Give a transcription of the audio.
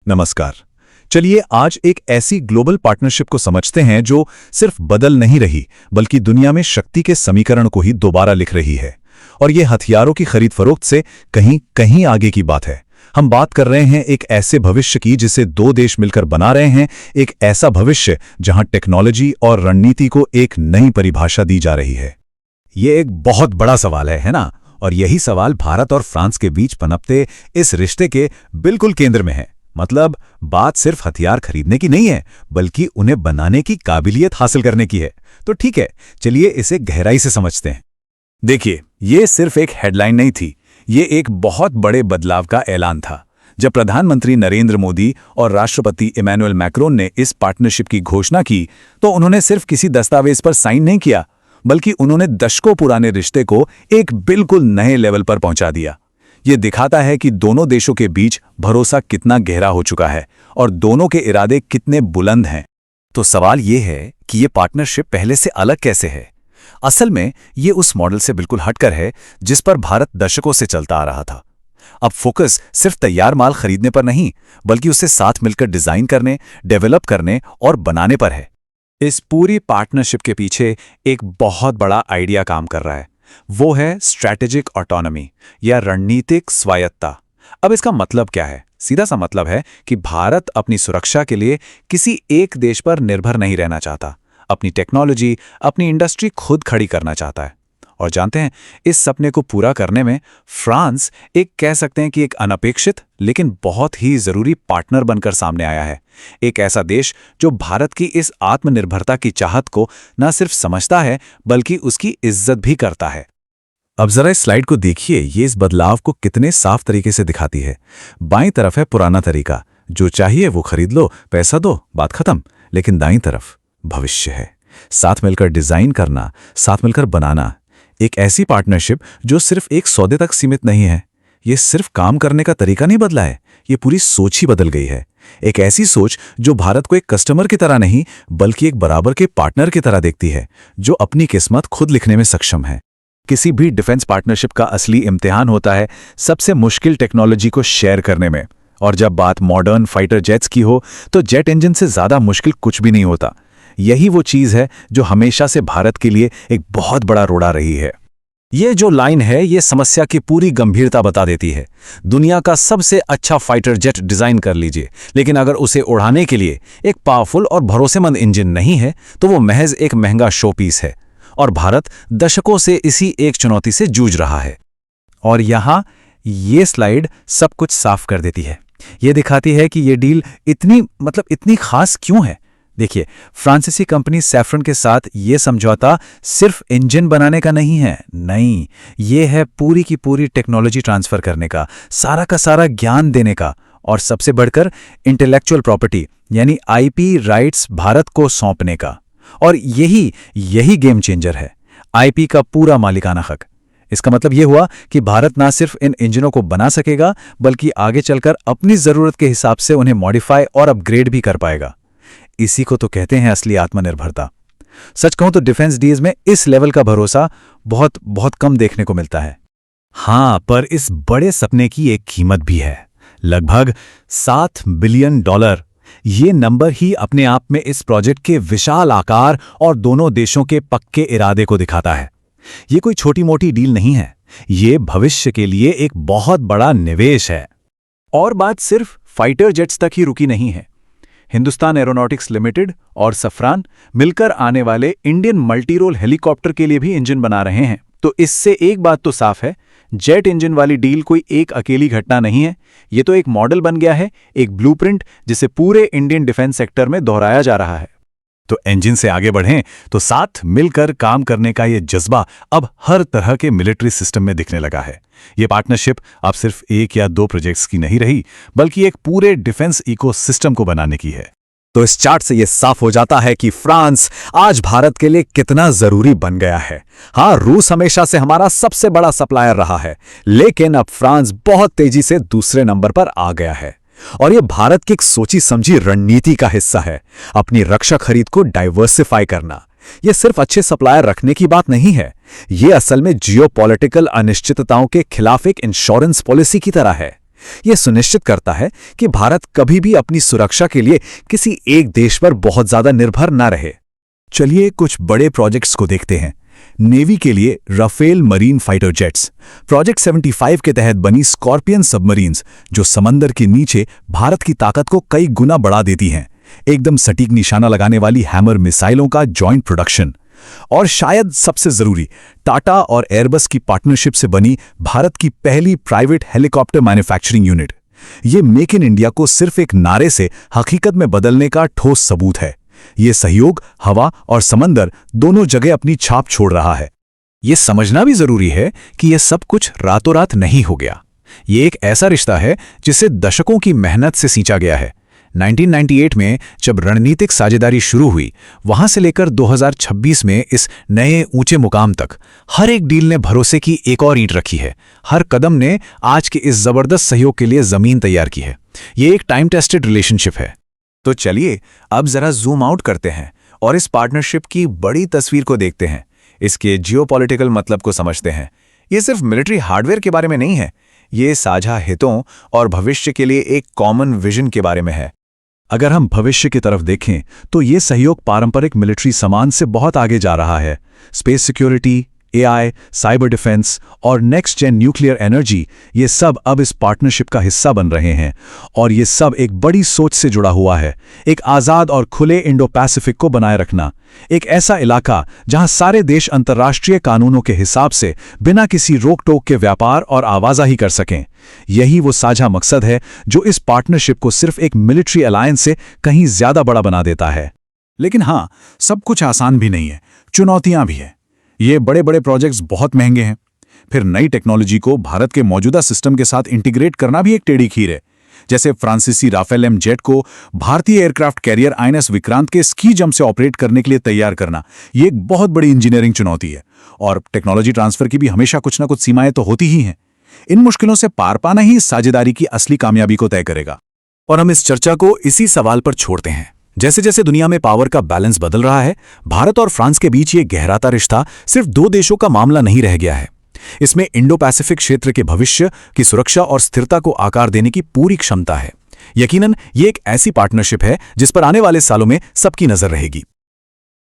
नमस्कार। चलिए आज एक ऐसी ग्लोबल पार्टनरशिप को समझते हैं जो सिर्फ बदल नहीं रही बल्कि दुनिया में शक्ति के समीकरण को ही दोबारा लिख रही है। और ये हथियारों की खरीद फरोख्त से कहीं कहीं आगे की बात है। हम बात कर रहे हैं एक ऐसे भविष्य की जिसे दो देश मिलकर बना रहे हैं, एक ऐसा भविष्य जहां टेक्नोलॉजी और रणनीति को एक नई परिभाषा दी जा रही है। ये एक बहुत बड़ा सवाल है ना? और यही सवाल भारत और फ्रांस के बीच पनपते इस रिश्ते के बिल्कुल केंद्र में है। मतलब बात सिर्फ हथियार खरीदने की नहीं है बल्कि उन्हें बनाने की काबिलियत हासिल करने की है। तो ठीक है, चलिए इसे गहराई से समझते हैं। देखिए, ये सिर्फ एक हेडलाइन नहीं थी, ये एक बहुत बड़े बदलाव का ऐलान था। जब प्रधानमंत्री नरेंद्र मोदी और राष्ट्रपति इमैनुअल मैक्रोन ने इस पार्टनरशिप की घोषणा की तो उन्होंने सिर्फ किसी दस्तावेज पर साइन नहीं किया, बल्कि उन्होंने दशकों पुराने रिश्ते को एक बिल्कुल नए लेवल पर पहुंचा दिया। ये दिखाता है कि दोनों देशों के बीच भरोसा कितना गहरा हो चुका है और दोनों के इरादे कितने बुलंद हैं। तो सवाल ये है कि ये पार्टनरशिप पहले से अलग कैसे है? असल में ये उस मॉडल से बिल्कुल हटकर है जिस पर भारत दशकों से चलता आ रहा था। अब फोकस सिर्फ तैयार माल खरीदने पर नहीं बल्कि उसे साथ मिलकर डिजाइन करने, डेवलप करने और बनाने पर है। इस पूरी पार्टनरशिप के पीछे एक बहुत बड़ा आइडिया काम कर रहा है, वो है स्ट्रैटेजिक ऑटोनॉमी या रणनीतिक स्वायत्तता। अब इसका मतलब क्या है? सीधा सा मतलब है कि भारत अपनी सुरक्षा के लिए किसी एक देश पर निर्भर नहीं रहना चाहता, अपनी टेक्नोलॉजी, अपनी इंडस्ट्री खुद खड़ी करना चाहता है। और जानते हैं, इस सपने को पूरा करने में फ्रांस एक कह सकते हैं कि एक अनपेक्षित लेकिन बहुत ही जरूरी पार्टनर बनकर सामने आया है। एक ऐसा देश जो भारत की इस आत्मनिर्भरता की चाहत को न सिर्फ समझता है बल्कि उसकी इज्जत भी करता है। अब जरा इस स्लाइड को देखिए, ये इस बदलाव को कितने साफ तरीके से दिखाती है। बाईं तरफ है पुराना तरीका, जो चाहिए वो खरीद लो, पैसा दो, बात खत्म। लेकिन दाईं तरफ भविष्य है, साथ मिलकर डिजाइन करना, साथ मिलकर बनाना। एक ऐसी पार्टनरशिप जो सिर्फ एक सौदे तक सीमित नहीं है। ये सिर्फ काम करने का तरीका नहीं बदला है, ये पूरी सोच ही बदल गई है। एक ऐसी सोच जो भारत को एक कस्टमर की तरह नहीं बल्कि एक बराबर के पार्टनर की तरह देखती है, जो अपनी किस्मत खुद लिखने में सक्षम है। किसी भी डिफेंस पार्टनरशिप का असली इम्तिहान होता है सबसे मुश्किल टेक्नोलॉजी को शेयर करने में। और जब बात मॉडर्न फाइटर जेट्स की हो तो जेट इंजन से ज्यादा मुश्किल कुछ भी नहीं होता। यही वो चीज है जो हमेशा से भारत के लिए एक बहुत बड़ा रोड़ा रही है। ये जो लाइन है ये समस्या की पूरी गंभीरता बता देती है। दुनिया का सबसे अच्छा फाइटर जेट डिजाइन कर लीजिए, लेकिन अगर उसे उड़ाने के लिए एक पावरफुल और भरोसेमंद इंजन नहीं है तो वो महज एक महंगा शो पीस है। और भारत दशकों से इसी एक चुनौती से जूझ रहा है। और यहां ये स्लाइड सब कुछ साफ कर देती है। ये दिखाती है कि ये डील इतनी खास क्यों है। देखिए, फ्रांसीसी कंपनी सैफ्रन के साथ ये समझौता सिर्फ इंजन बनाने का नहीं है, नहीं, ये है पूरी की पूरी टेक्नोलॉजी ट्रांसफर करने का सारा ज्ञान देने का, और सबसे बढ़कर इंटेलेक्चुअल प्रॉपर्टी यानी आईपी राइट्स भारत को सौंपने का। और यही गेम चेंजर है, आईपी का पूरा मालिकाना हक। इसका मतलब यह हुआ कि भारत ना सिर्फ इन इंजनों को बना सकेगा बल्कि आगे चलकर अपनी जरूरत के हिसाब से उन्हें मॉडिफाई और अपग्रेड भी कर पाएगा। इसी को तो कहते हैं असली आत्मनिर्भरता। सच कहूं तो डिफेंस डील्स में इस लेवल का भरोसा बहुत कम देखने को मिलता है। हाँ, पर इस बड़े सपने की एक कीमत भी है, लगभग $7 बिलियन। ये नंबर ही अपने आप में इस प्रोजेक्ट के विशाल आकार और दोनों देशों के पक्के इरादे को दिखाता है। ये कोई छोटी मोटी डील नहीं है, ये भविष्य के लिए एक बहुत बड़ा निवेश है। और बात सिर्फ फाइटर जेट्स तक ही रुकी नहीं है। हिंदुस्तान एरोनॉटिक्स लिमिटेड और सफरान मिलकर आने वाले इंडियन मल्टीरोल हेलीकॉप्टर के लिए भी इंजन बना रहे हैं। तो इससे एक बात तो साफ है, जेट इंजन वाली डील कोई एक अकेली घटना नहीं है, ये तो एक मॉडल बन गया है, एक ब्लूप्रिंट जिसे पूरे इंडियन डिफेंस सेक्टर में दोहराया जा रहा है। तो इंजन से आगे बढ़ें तो साथ मिलकर काम करने का ये जज्बा अब हर तरह के मिलिट्री सिस्टम में दिखने लगा है। ये पार्टनरशिप अब सिर्फ एक या दो प्रोजेक्ट्स की नहीं रही बल्कि एक पूरे डिफेंस इकोसिस्टम को बनाने की है। तो इस चार्ट से यह साफ हो जाता है कि फ्रांस आज भारत के लिए कितना जरूरी बन गया है। हाँ, रूस हमेशा से हमारा सबसे बड़ा सप्लायर रहा है, लेकिन अब फ्रांस बहुत तेजी से दूसरे नंबर पर आ गया है। और यह भारत की एक सोची समझी रणनीति का हिस्सा है, अपनी रक्षा खरीद को डाइवर्सिफाई करना। यह सिर्फ अच्छे सप्लायर रखने की बात नहीं है, यह असल में जियोपॉलिटिकल अनिश्चितताओं के खिलाफ एक इंश्योरेंस पॉलिसी की तरह है। यह सुनिश्चित करता है कि भारत कभी भी अपनी सुरक्षा के लिए किसी एक देश पर बहुत ज्यादा निर्भर न रहे। चलिए कुछ बड़े प्रोजेक्ट्स को देखते हैं। नेवी के लिए Rafale marine fighter jets. Project 75 के तहत बनी स्कॉर्पियन सबमरीन्स, जो समंदर के नीचे भारत की ताकत को कई गुना बढ़ा देती हैं। एकदम सटीक निशाना लगाने वाली हैमर मिसाइलों का जॉइंट प्रोडक्शन। और शायद सबसे जरूरी, टाटा और एयरबस की पार्टनरशिप से बनी भारत की पहली प्राइवेट हेलीकॉप्टर मैन्युफैक्चरिंग यूनिट। ये मेक इन इंडिया को सिर्फ एक नारे से हकीकत में बदलने का ठोस सबूत है। ये सहयोग हवा और समंदर दोनों जगह अपनी छाप छोड़ रहा है। ये समझना भी जरूरी है कि यह सब कुछ रातों रात नहीं हो गया। ये एक ऐसा रिश्ता है जिसे दशकों की मेहनत से सींचा गया है। 1998 में जब रणनीतिक साझेदारी शुरू हुई, वहां से लेकर 2026 में इस नए ऊंचे मुकाम तक हर एक डील ने भरोसे की एक और ईंट रखी है। हर कदम ने आज के इस जबरदस्त सहयोग के लिए जमीन तैयार की है। ये एक टाइम टेस्टेड रिलेशनशिप है। तो चलिए अब जरा जूम आउट करते हैं और इस पार्टनरशिप की बड़ी तस्वीर को देखते हैं। इसके जियोपॉलिटिकल मतलब को समझते हैं। ये सिर्फ मिलिट्री हार्डवेयर के बारे में नहीं है, ये साझा हितों और भविष्य के लिए एक कॉमन विजन के बारे में है। अगर हम भविष्य की तरफ देखें तो ये सहयोग पारंपरिक मिलिट्री सामान से बहुत आगे जा रहा है। Space security, AI, cyber defence और नेक्स्ट जेन न्यूक्लियर एनर्जी, ये सब अब इस पार्टनरशिप का हिस्सा बन रहे हैं। और ये सब एक बड़ी सोच से जुड़ा हुआ है, एक आज़ाद और खुले इंडो पैसिफिक को बनाए रखना। एक ऐसा इलाका जहां सारे देश अंतर्राष्ट्रीय कानूनों के हिसाब से बिना किसी रोक टोक के व्यापार और आवाजाही कर सकें। यही वो साझा मकसद है जो इस पार्टनरशिप को सिर्फ एक मिलिट्री अलायंस से कहीं ज्यादा बड़ा बना देता है। लेकिन हाँ, सब कुछ आसान भी नहीं है, चुनौतियां भी हैं। ये बड़े बड़े प्रोजेक्ट्स बहुत महंगे हैं। फिर नई टेक्नोलॉजी को भारत के मौजूदा सिस्टम के साथ इंटीग्रेट करना भी एक टेढ़ी खीर है। जैसे फ्रांसीसी राफेल एम जेट को भारतीय एयरक्राफ्ट कैरियर INS विक्रांत के स्की जंप से ऑपरेट करने के लिए तैयार करना, ये एक बहुत बड़ी इंजीनियरिंग चुनौती है। और टेक्नोलॉजी ट्रांसफर की भी हमेशा कुछ ना कुछ सीमाएं तो होती ही हैं। इन मुश्किलों से पार पाना ही इस साझेदारी की असली कामयाबी को तय करेगा। और हम इस चर्चा को इसी सवाल पर छोड़ते हैं। जैसे जैसे दुनिया में पावर का बैलेंस बदल रहा है, भारत और फ्रांस के बीच ये गहराता रिश्ता सिर्फ दो देशों का मामला नहीं रह गया है। इसमें इंडो पैसिफिक क्षेत्र के भविष्य की सुरक्षा और स्थिरता को आकार देने की पूरी क्षमता है। यकीनन ये एक ऐसी पार्टनरशिप है जिस पर आने वाले सालों में सबकी नजर रहेगी।